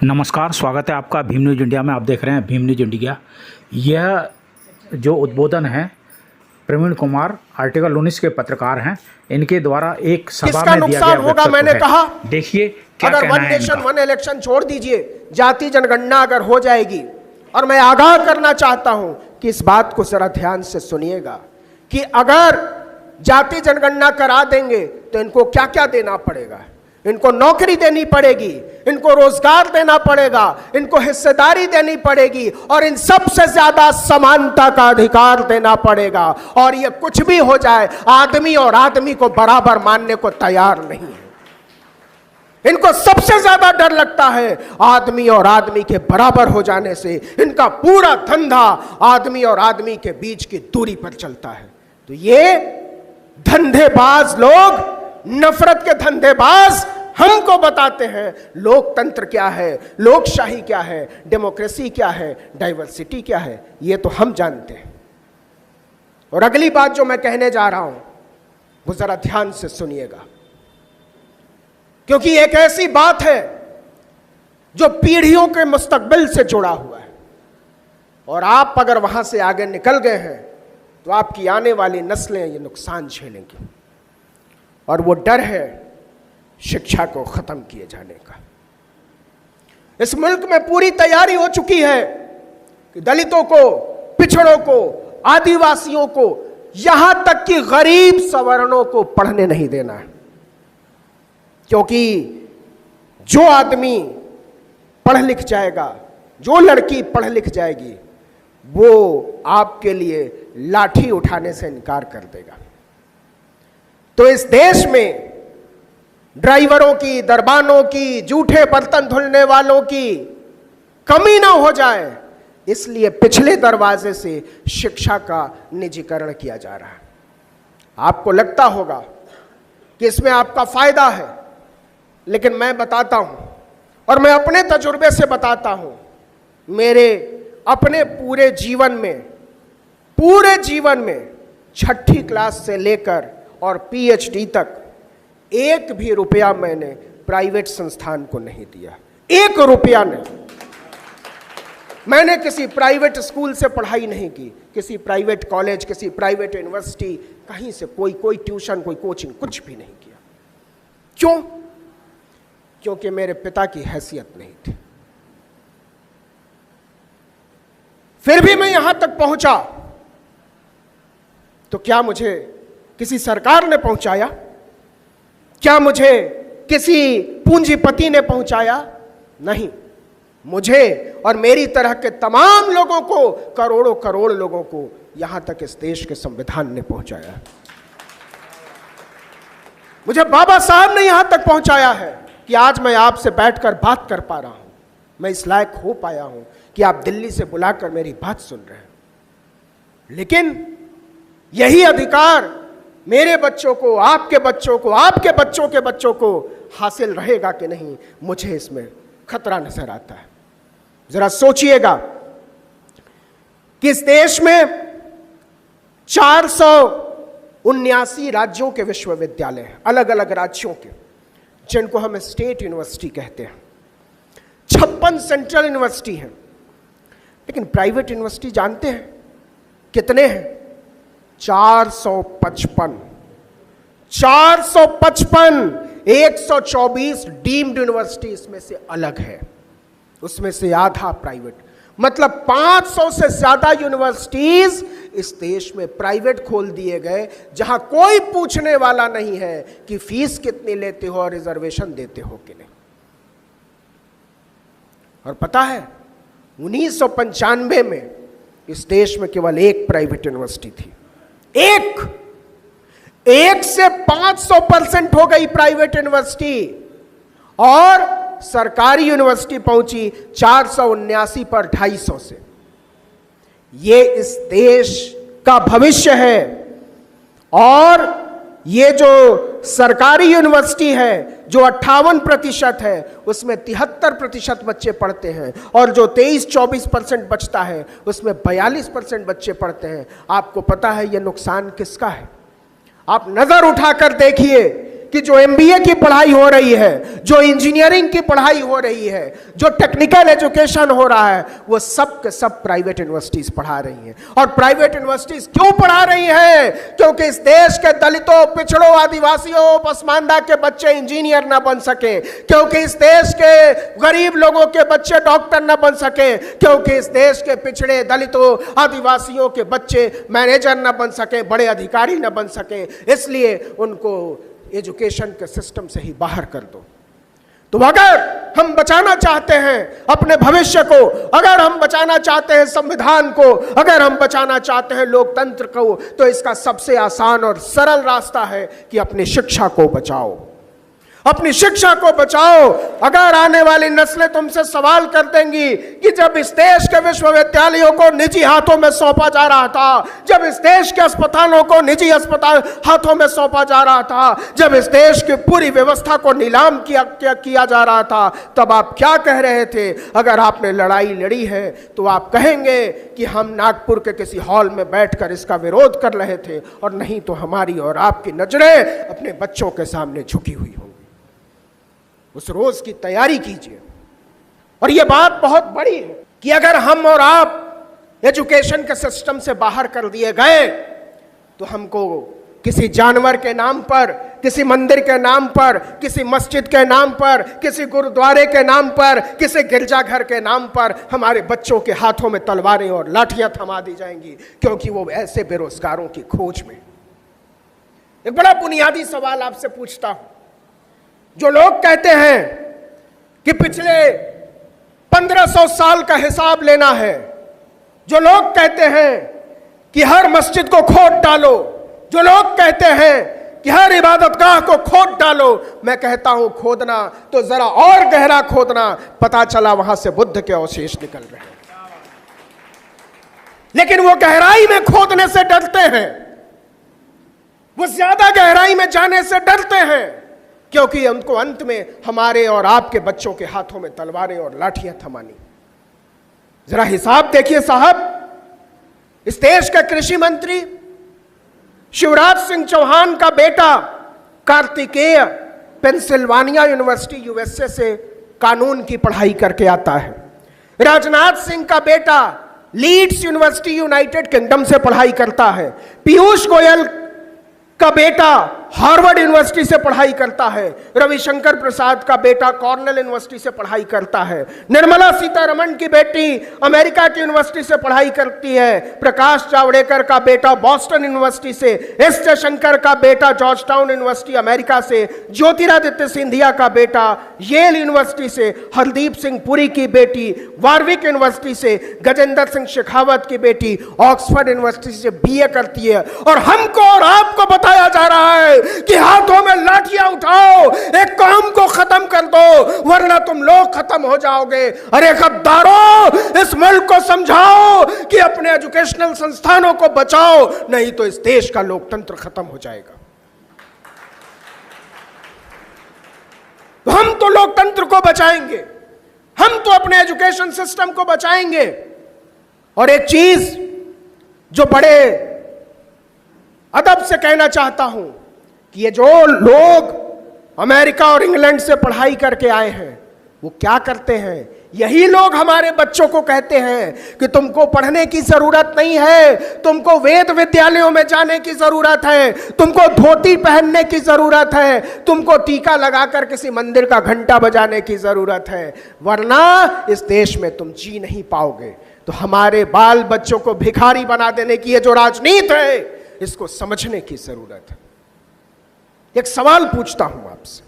नमस्कार, स्वागत है आपका भीम न्यूज़ इंडिया में। आप देख रहे हैं भीम न्यूज़ इंडिया। यह जो उद्बोधन है प्रवीण कुमार आर्टिकल 19 के पत्रकार हैं, इनके द्वारा एक सभा में दिया गया होगा। मैंने कहा देखिए क्या अगर कहना वन है नेशन इनका। वन इलेक्शन छोड़ दीजिए, जाति जनगणना अगर हो जाएगी, और मैं आगाह करना चाहता हूं कि इस बात को जरा ध्यान से सुनिएगा कि अगर जाति जनगणना करा देंगे तो इनको क्या क्या देना पड़ेगा। इनको नौकरी देनी पड़ेगी, इनको रोजगार देना पड़ेगा, इनको हिस्सेदारी देनी पड़ेगी, और इन सबसे ज्यादा समानता का अधिकार देना पड़ेगा। और ये कुछ भी हो जाए, आदमी और आदमी को बराबर मानने को तैयार नहीं है। इनको सबसे ज्यादा डर लगता है आदमी और आदमी के बराबर हो जाने से। इनका पूरा धंधा आदमी और आदमी के बीच की दूरी पर चलता है। तो ये धंधेबाज लोग, नफरत के धंधेबाज हमको बताते हैं लोकतंत्र क्या है, लोकशाही क्या है, डेमोक्रेसी क्या है, डाइवर्सिटी क्या है। ये तो हम जानते हैं। और अगली बात जो मैं कहने जा रहा हूं वो जरा ध्यान से सुनिएगा, क्योंकि एक ऐसी बात है जो पीढ़ियों के मुस्तकबिल से जुड़ा हुआ है। और आप अगर वहां से आगे निकल गए हैं तो आपकी आने वाली नस्लें ये नुकसान झेलेंगी। और वो डर है शिक्षा को खत्म किए जाने का। इस मुल्क में पूरी तैयारी हो चुकी है कि दलितों को, पिछड़ों को, आदिवासियों को, यहां तक कि गरीब सवर्णों को पढ़ने नहीं देना है। क्योंकि जो आदमी पढ़ लिख जाएगा, जो लड़की पढ़ लिख जाएगी, वो आपके लिए लाठी उठाने से इनकार कर देगा। तो इस देश में ड्राइवरों की, दरबानों की, जूठे बर्तन धुलने वालों की कमी ना हो जाए, इसलिए पिछले दरवाजे से शिक्षा का निजीकरण किया जा रहा है। आपको लगता होगा कि इसमें आपका फायदा है, लेकिन मैं बताता हूं, और मैं अपने तजुर्बे से बताता हूं, मेरे अपने पूरे जीवन में छठी क्लास से लेकर और पीएचडी तक एक भी रुपया मैंने प्राइवेट संस्थान को नहीं दिया। एक रुपया नहीं। मैंने किसी प्राइवेट स्कूल से पढ़ाई नहीं की, किसी प्राइवेट कॉलेज, किसी प्राइवेट यूनिवर्सिटी, कहीं से कोई ट्यूशन, कोई कोचिंग, कुछ भी नहीं किया। क्यों? क्योंकि मेरे पिता की हैसियत नहीं थी। फिर भी मैं यहां तक पहुंचा तो क्या मुझे किसी सरकार ने पहुंचाया? क्या मुझे किसी पूंजीपति ने पहुंचाया? नहीं। मुझे और मेरी तरह के तमाम लोगों को, करोड़ों करोड़ लोगों को यहां तक इस देश के संविधान ने पहुंचाया। मुझे बाबा साहब ने यहां तक पहुंचाया है कि आज मैं आपसे बैठकर बात कर पा रहा हूं। मैं इस लायक हो पाया हूं कि आप दिल्ली से बुलाकर मेरी बात सुन रहे हैं। लेकिन यही अधिकार मेरे बच्चों को, आपके बच्चों को, आपके बच्चों के बच्चों को हासिल रहेगा कि नहीं, मुझे इसमें खतरा नजर आता है। जरा सोचिएगा कि इस देश में 479 राज्यों के विश्वविद्यालय हैं, अलग अलग राज्यों के, जिनको हम स्टेट यूनिवर्सिटी कहते हैं। 56 सेंट्रल यूनिवर्सिटी हैं। लेकिन प्राइवेट यूनिवर्सिटी जानते हैं कितने हैं? 455। 124 डीम्ड यूनिवर्सिटी इसमें से अलग है, उसमें से आधा प्राइवेट। मतलब 500 से ज्यादा यूनिवर्सिटीज इस देश में प्राइवेट खोल दिए गए, जहां कोई पूछने वाला नहीं है कि फीस कितनी लेते हो और रिजर्वेशन देते हो कि नहीं। और पता है 1995 में इस देश में केवल एक प्राइवेट यूनिवर्सिटी थी। एक से 500% हो गई प्राइवेट यूनिवर्सिटी, और सरकारी यूनिवर्सिटी पहुंची 479 पर 250 से। ये इस देश का भविष्य है। और ये जो सरकारी यूनिवर्सिटी है, जो 58% है, उसमें 73% बच्चे पढ़ते हैं, और जो 23-24% बचता है उसमें 42% बच्चे पढ़ते हैं। आपको पता है ये नुकसान किसका है? आप नजर उठाकर देखिए कि जो MBA की पढ़ाई हो रही है, जो इंजीनियरिंग की पढ़ाई हो रही है, जो टेक्निकल एजुकेशन हो रहा है, वो सब के सब प्राइवेट यूनिवर्सिटीज पढ़ा रही हैं। और प्राइवेट यूनिवर्सिटीज क्यों पढ़ा रही हैं? क्योंकि इस देश के दलितों, पिछड़ों, आदिवासियों, पसमानदा के बच्चे इंजीनियर ना बन सके, क्योंकि इस देश के गरीब लोगों के बच्चे डॉक्टर ना बन सके, क्योंकि इस देश के पिछड़े, दलितों, आदिवासियों के बच्चे मैनेजर ना बन सके, बड़े अधिकारी ना बन सके। इसलिए उनको एजुकेशन के सिस्टम से ही बाहर कर दो। तो अगर हम बचाना चाहते हैं अपने भविष्य को, अगर हम बचाना चाहते हैं संविधान को, अगर हम बचाना चाहते हैं लोकतंत्र को, तो इसका सबसे आसान और सरल रास्ता है कि अपनी शिक्षा को बचाओ, अपनी शिक्षा को बचाओ। अगर आने वाली नस्लें तुमसे सवाल कर देंगी कि जब इस देश के विश्वविद्यालयों को निजी हाथों में सौंपा जा रहा था, जब इस देश के अस्पतालों को निजी अस्पताल हाथों में सौंपा जा रहा था, जब इस देश की पूरी व्यवस्था को नीलाम किया जा रहा था, तब आप क्या कह रहे थे? अगर आपने लड़ाई लड़ी है तो आप कहेंगे कि हम नागपुर के किसी हॉल में बैठकर इसका विरोध कर रहे थे, और नहीं तो हमारी और आपकी नजरें अपने बच्चों के सामने झुकी हुई होंगी। उस रोज की तैयारी कीजिए। और यह बात बहुत बड़ी है कि अगर हम और आप एजुकेशन के सिस्टम से बाहर कर दिए गए तो हमको किसी जानवर के नाम पर, किसी मंदिर के नाम पर, किसी मस्जिद के नाम पर, किसी गुरुद्वारे के नाम पर, किसी गिरजाघर के नाम पर हमारे बच्चों के हाथों में तलवारें और लाठियां थमा दी जाएंगी, क्योंकि वो ऐसे बेरोजगारों की खोज में। एक बड़ा बुनियादी सवाल आपसे पूछता हूं। जो लोग कहते हैं कि पिछले 1500 साल का हिसाब लेना है, जो लोग कहते हैं कि हर मस्जिद को खोद डालो, जो लोग कहते हैं कि हर इबादतगाह को खोद डालो, मैं कहता हूं खोदना तो जरा और गहरा खोदना, पता चला वहां से बुद्ध के अवशेष निकल रहे हैं। लेकिन वो गहराई में खोदने से डरते हैं, वो ज्यादा गहराई में जाने से डरते हैं, क्योंकि उनको अंत में हमारे और आपके बच्चों के हाथों में तलवारें और लाठियां थमानी। जरा हिसाब देखिए साहब, इस देश के कृषि मंत्री शिवराज सिंह चौहान का बेटा कार्तिकेय पेंसिल्वानिया यूनिवर्सिटी USA से कानून की पढ़ाई करके आता है। राजनाथ सिंह का बेटा लीड्स यूनिवर्सिटी यूनाइटेड किंगडम से पढ़ाई करता है। पीयूष गोयल का बेटा हार्वर्ड यूनिवर्सिटी से पढ़ाई करता है। रविशंकर प्रसाद का बेटा कॉर्नेल यूनिवर्सिटी से पढ़ाई करता है। निर्मला सीतारमण की बेटी अमेरिका की यूनिवर्सिटी से पढ़ाई करती है। प्रकाश जावड़ेकर का बेटा बॉस्टन यूनिवर्सिटी से, एस जयशंकर का बेटा जॉर्जटाउन यूनिवर्सिटी अमेरिका से, ज्योतिरादित्य सिंधिया का बेटा येल यूनिवर्सिटी से, हरदीप सिंह पुरी की बेटी वार्विक यूनिवर्सिटी से, गजेंद्र सिंह शेखावत की बेटी ऑक्सफोर्ड यूनिवर्सिटी से BA करती है। और हमको और आपको बताया जा रहा है कि हाथों में लाठियां उठाओ, एक काम को खत्म कर दो, वरना तुम लोग खत्म हो जाओगे। अरे गद्दारों, इस मुल्क को समझाओ कि अपने एजुकेशनल संस्थानों को बचाओ, नहीं तो इस देश का लोकतंत्र खत्म हो जाएगा। तो हम तो लोकतंत्र को बचाएंगे, हम तो अपने एजुकेशन सिस्टम को बचाएंगे। और एक चीज जो बड़े अदब से कहना चाहता हूं कि ये जो लोग अमेरिका और इंग्लैंड से पढ़ाई करके आए हैं, वो क्या करते हैं? यही लोग हमारे बच्चों को कहते हैं कि तुमको पढ़ने की जरूरत नहीं है, तुमको वेद विद्यालयों में जाने की जरूरत है, तुमको धोती पहनने की जरूरत है, तुमको टीका लगाकर किसी मंदिर का घंटा बजाने की जरूरत है, वरना इस देश में तुम जी नहीं पाओगे। तो हमारे बाल बच्चों को भिखारी बना देने की ये जो राजनीति है, इसको समझने की जरूरत है। एक सवाल पूछता हूं आपसे,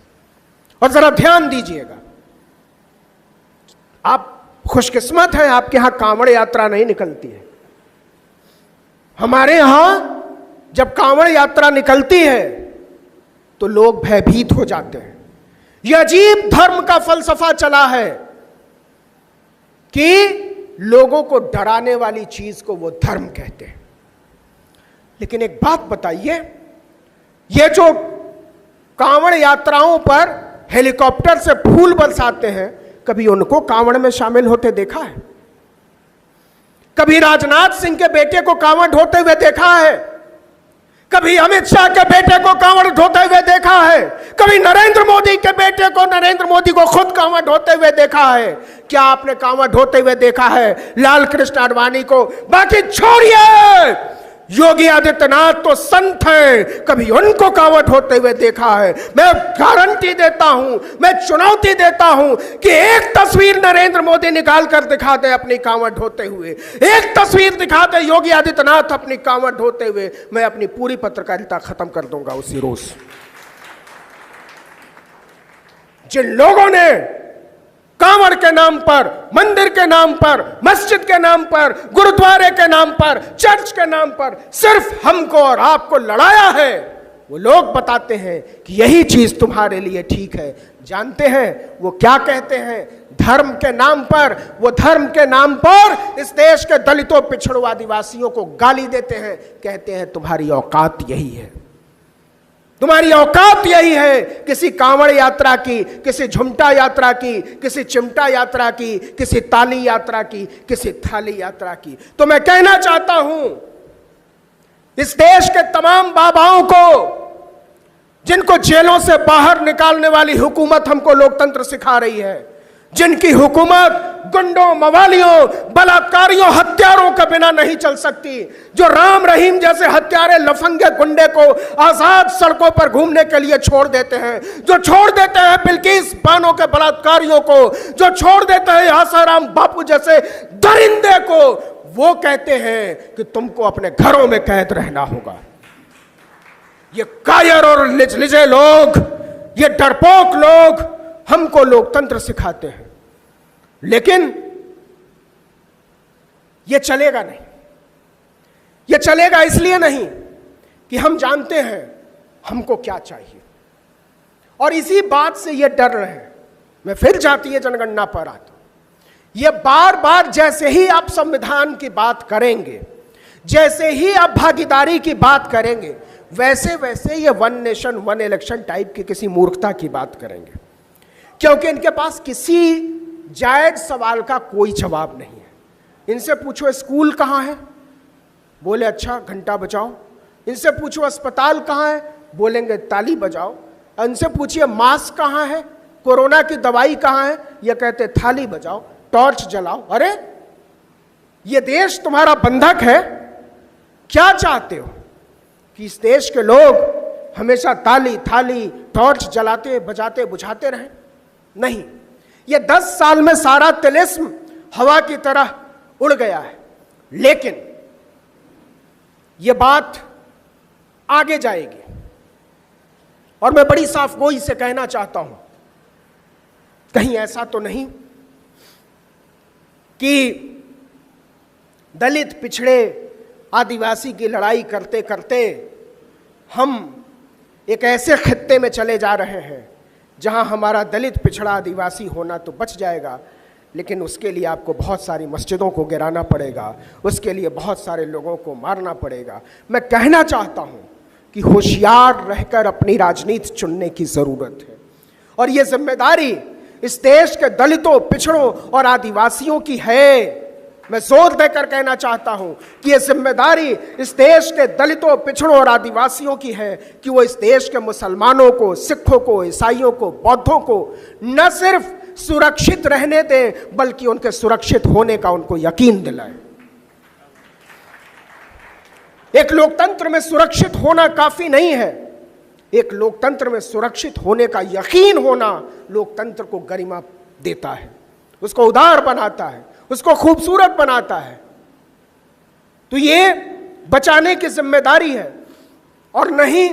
और जरा ध्यान दीजिएगा। आप खुशकिस्मत हैं, आपके यहां कांवड़ यात्रा नहीं निकलती है। हमारे यहां जब कांवड़ यात्रा निकलती है तो लोग भयभीत हो जाते हैं। यह अजीब धर्म का फलसफा चला है कि लोगों को डराने वाली चीज को वो धर्म कहते हैं। लेकिन एक बात बताइए, ये जो कांवड़ यात्राओं पर हेलीकॉप्टर से फूल बरसाते हैं, कभी उनको कांवड़ में शामिल होते देखा है? कभी राजनाथ सिंह के बेटे को कांवड़ ढोते हुए देखा है? कभी अमित शाह के बेटे को कांवड़ ढोते हुए देखा है, कभी नरेंद्र मोदी के बेटे को, नरेंद्र मोदी को खुद कांवड़ ढोते हुए देखा है? क्या आपने कांवड़ ढोते हुए देखा है लाल कृष्ण आडवाणी को? बाकी छोड़िए, योगी आदित्यनाथ तो संत हैं, कभी उनको कांवड़ ढोते हुए देखा है? मैं गारंटी देता हूं, मैं चुनौती देता हूं कि एक तस्वीर नरेंद्र मोदी निकाल कर दिखा दे अपनी कांवड़ ढोते हुए, एक तस्वीर दिखा दे योगी आदित्यनाथ अपनी कांवड़ ढोते हुए, मैं अपनी पूरी पत्रकारिता खत्म कर दूंगा उसी रोज। जिन लोगों ने कांवड़ के नाम पर, मंदिर के नाम पर, मस्जिद के नाम पर, गुरुद्वारे के नाम पर, चर्च के नाम पर सिर्फ हमको और आपको लड़ाया है, वो लोग बताते हैं कि यही चीज तुम्हारे लिए ठीक है। जानते हैं वो क्या कहते हैं? धर्म के नाम पर, वो धर्म के नाम पर इस देश के दलितों, पिछड़ों, आदिवासियों को गाली देते हैं, कहते हैं तुम्हारी औकात यही है, तुम्हारी औकात यही है। किसी कांवड़ यात्रा की, किसी झुमटा यात्रा की, किसी चिमटा यात्रा की, किसी ताली यात्रा की, किसी थाली यात्रा की। तो मैं कहना चाहता हूं इस देश के तमाम बाबाओं को, जिनको जेलों से बाहर निकालने वाली हुकूमत हमको लोकतंत्र सिखा रही है, जिनकी हुकूमत गुंडों, मवालियों, बलात्कारियों, हत्यारों के बिना नहीं चल सकती, जो राम रहीम जैसे हत्यारे, लफंगे, गुंडे को आजाद सड़कों पर घूमने के लिए छोड़ देते हैं, जो छोड़ देते हैं बिल्किस बानो के बलात्कारियों को, जो छोड़ देते हैं आसाराम बापू जैसे दरिंदे को, वो कहते हैं कि तुमको अपने घरों में कैद रहना होगा। ये कायर और लिजलिजे लोग, ये डरपोक लोग हमको लोकतंत्र सिखाते हैं, लेकिन यह चलेगा नहीं। यह चलेगा इसलिए नहीं कि हम जानते हैं हमको क्या चाहिए, और इसी बात से यह डर रहे हैं। मैं फिर जातीय जनगणना पर आता हूं। यह बार बार जैसे ही आप संविधान की बात करेंगे, जैसे ही आप भागीदारी की बात करेंगे, वैसे वैसे ये one nation one election type की किसी मूर्खता की बात करेंगे, क्योंकि इनके पास किसी जायज सवाल का कोई जवाब नहीं है। इनसे पूछो स्कूल कहाँ है, बोले अच्छा घंटा बजाओ। इनसे पूछो अस्पताल कहाँ है, बोलेंगे ताली बजाओ। इनसे पूछिए मास्क कहाँ है, कोरोना की दवाई कहाँ है, ये कहते थाली बजाओ, टॉर्च जलाओ। अरे ये देश तुम्हारा बंधक है, क्या चाहते हो कि इस देश के लोग हमेशा ताली थाली टॉर्च जलाते बजाते बुझाते रहें? नहीं, ये 10 साल में सारा तिलिस्म हवा की तरह उड़ गया है। लेकिन ये बात आगे जाएगी, और मैं बड़ी साफगोई से कहना चाहता हूं, कहीं ऐसा तो नहीं कि दलित, पिछड़े, आदिवासी की लड़ाई करते करते हम एक ऐसे खित्ते में चले जा रहे हैं जहां हमारा दलित, पिछड़ा, आदिवासी होना तो बच जाएगा, लेकिन उसके लिए आपको बहुत सारी मस्जिदों को गिराना पड़ेगा, उसके लिए बहुत सारे लोगों को मारना पड़ेगा। मैं कहना चाहता हूं कि होशियार रहकर अपनी राजनीति चुनने की जरूरत है, और यह जिम्मेदारी इस देश के दलितों, पिछड़ों और आदिवासियों की है। मैं जोर देकर कहना चाहता हूं कि यह जिम्मेदारी इस देश के दलितों, पिछड़ों और आदिवासियों की है कि वो इस देश के मुसलमानों को, सिखों को, ईसाइयों को, बौद्धों को न सिर्फ सुरक्षित रहने दें, बल्कि उनके सुरक्षित होने का उनको यकीन दिलाएं। एक लोकतंत्र में सुरक्षित होना काफी नहीं है, एक लोकतंत्र में सुरक्षित होने का यकीन होना लोकतंत्र को गरिमा देता है, उसको उदार बनाता है, उसको खूबसूरत बनाता है। तो ये बचाने की जिम्मेदारी है, और नहीं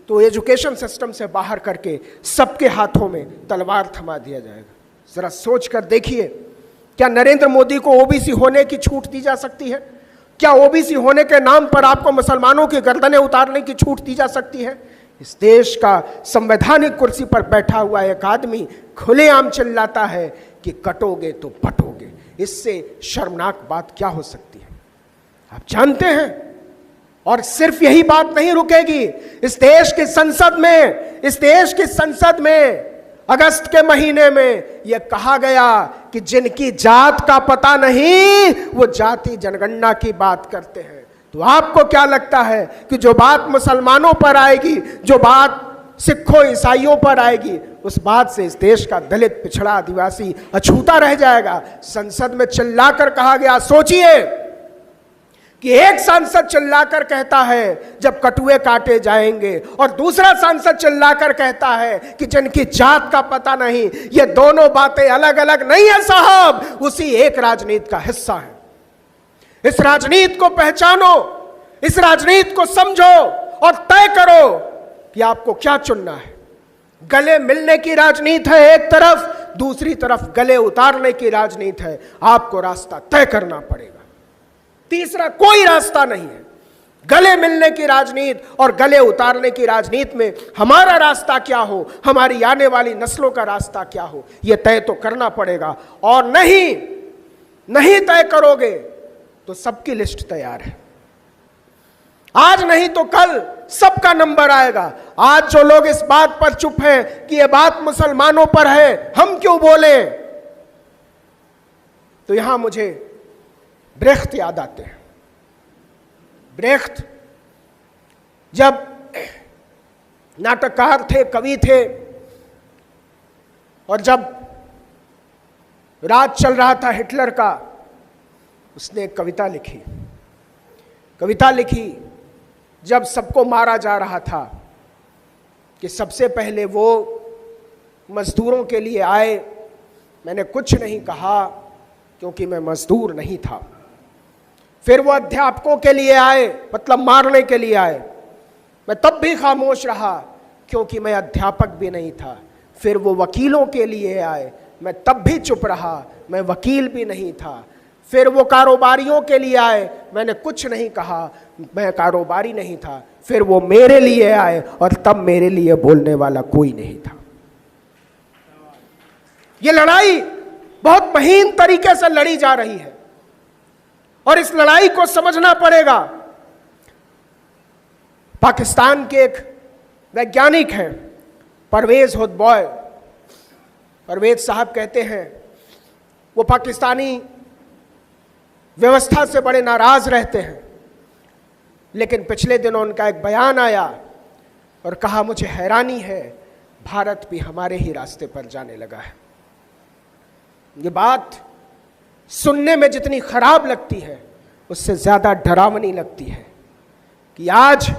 तो एजुकेशन सिस्टम से बाहर करके सबके हाथों में तलवार थमा दिया जाएगा। जरा सोच कर देखिए, क्या नरेंद्र मोदी को ओबीसी होने की छूट दी जा सकती है? क्या ओबीसी होने के नाम पर आपको मुसलमानों की गर्दनें उतारने की छूट दी जा सकती है? इस देश का संवैधानिक कुर्सी पर बैठा हुआ एक आदमी खुलेआम चिल्लाता है कि कटोगे तो पटोगे। इससे शर्मनाक बात क्या हो सकती है? आप जानते हैं, और सिर्फ यही बात नहीं रुकेगी। इस देश की संसद में अगस्त के महीने में यह कहा गया कि जिनकी जात का पता नहीं वो जाति जनगणना की बात करते हैं। तो आपको क्या लगता है कि जो बात मुसलमानों पर आएगी, जो बात सिखों ईसाइयों पर आएगी, उस बात से इस देश का दलित, पिछड़ा, आदिवासी अछूता रह जाएगा? संसद में चिल्लाकर कहा गया, सोचिए कि एक सांसद चिल्लाकर कहता है जब कटुए काटे जाएंगे, और दूसरा सांसद चिल्लाकर कहता है कि जिनकी जात का पता नहीं। ये दोनों बातें अलग अलग नहीं है साहब, उसी एक राजनीति का हिस्सा है। इस राजनीति को पहचानो, इस राजनीति को समझो और तय करो कि आपको क्या चुनना है। गले मिलने की राजनीति है एक तरफ, दूसरी तरफ गले उतारने की राजनीति है। आपको रास्ता तय करना पड़ेगा, तीसरा कोई रास्ता नहीं है। गले मिलने की राजनीति और गले उतारने की राजनीति में हमारा रास्ता क्या हो, हमारी आने वाली नस्लों का रास्ता क्या हो, यह तय तो करना पड़ेगा। और नहीं तय करोगे तो सबकी लिस्ट तैयार है। आज नहीं तो कल सबका नंबर आएगा। आज जो लोग इस बात पर चुप हैं कि यह बात मुसलमानों पर है, हम क्यों बोले, तो यहां मुझे ब्रेख्त याद आते हैं। ब्रेख्त जब नाटककार थे, कवि थे, और जब राज चल रहा था हिटलर का, उसने एक कविता लिखी जब सबको मारा जा रहा था, कि सबसे पहले वो मजदूरों के लिए आए, मैंने कुछ नहीं कहा क्योंकि मैं मजदूर नहीं था। फिर वो अध्यापकों के लिए आए, मतलब मारने के लिए आए, मैं तब भी खामोश रहा क्योंकि मैं अध्यापक भी नहीं था। फिर वो वकीलों के लिए आए, मैं तब भी चुप रहा, मैं वकील भी नहीं था। फिर वो कारोबारियों के लिए आए, मैंने कुछ नहीं कहा, मैं कारोबारी नहीं था। फिर वो मेरे लिए आए और तब मेरे लिए बोलने वाला कोई नहीं था। ये लड़ाई बहुत महीन तरीके से लड़ी जा रही है और इस लड़ाई को समझना पड़ेगा। पाकिस्तान के एक वैज्ञानिक हैं परवेज होतबॉय, परवेज साहब कहते हैं वो पाकिस्तानी व्यवस्था से बड़े नाराज रहते हैं, लेकिन पिछले दिनों उनका एक बयान आया और कहा, मुझे हैरानी है भारत भी हमारे ही रास्ते पर जाने लगा है। ये बात सुनने में जितनी खराब लगती है उससे ज्यादा डरावनी लगती है कि आज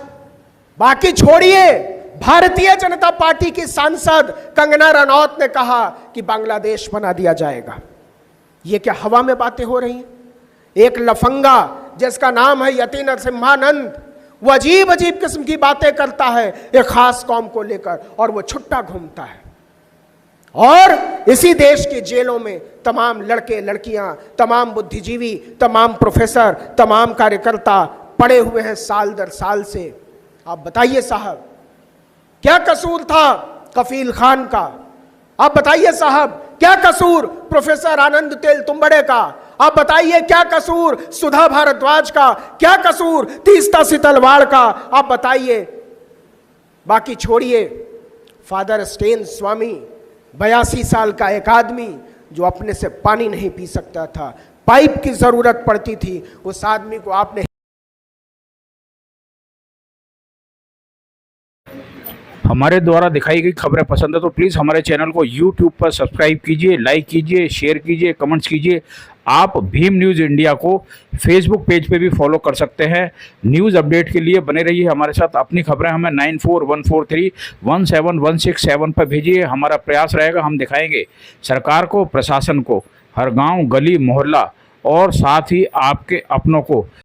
बाकी छोड़िए, भारतीय जनता पार्टी की सांसद कंगना रनौत ने कहा कि बांग्लादेश बना दिया जाएगा। ये क्या हवा में बातें हो रही हैं? एक लफंगा जिसका नाम है यति नरसिम्हानंद, वो अजीब अजीब किस्म की बातें करता है एक खास कौम को लेकर, और वो छुट्टा घूमता है। और इसी देश की जेलों में तमाम लड़के लड़कियां, तमाम बुद्धिजीवी, तमाम प्रोफेसर, तमाम कार्यकर्ता पड़े हुए हैं साल दर साल से। आप बताइए साहब, क्या कसूर था कफील खान का? आप बताइए साहब, क्या कसूर प्रोफेसर आनंद तेलतुंबड़े का? आप बताइए क्या कसूर सुधा भारद्वाज का? क्या कसूर तीस्ता सितलवाड़ का? आप बताइए। बाकी छोड़िए, फादर स्टेन स्वामी, 82 साल का एक आदमी जो अपने से पानी नहीं पी सकता था, पाइप की जरूरत पड़ती थी, उस आदमी को आपने हमारे द्वारा दिखाई गई खबरें पसंद है तो प्लीज़ हमारे चैनल को YouTube पर सब्सक्राइब कीजिए, लाइक कीजिए, शेयर कीजिए, कमेंट्स कीजिए। आप भीम न्यूज़ इंडिया को फेसबुक पेज पे भी फॉलो कर सकते हैं। न्यूज़ अपडेट के लिए बने रहिए हमारे साथ। अपनी खबरें हमें 9414317167 पर भेजिए। हमारा प्रयास रहेगा, हम दिखाएंगे सरकार को, प्रशासन को, हर गाँव, गली, मोहल्ला और साथ ही आपके अपनों को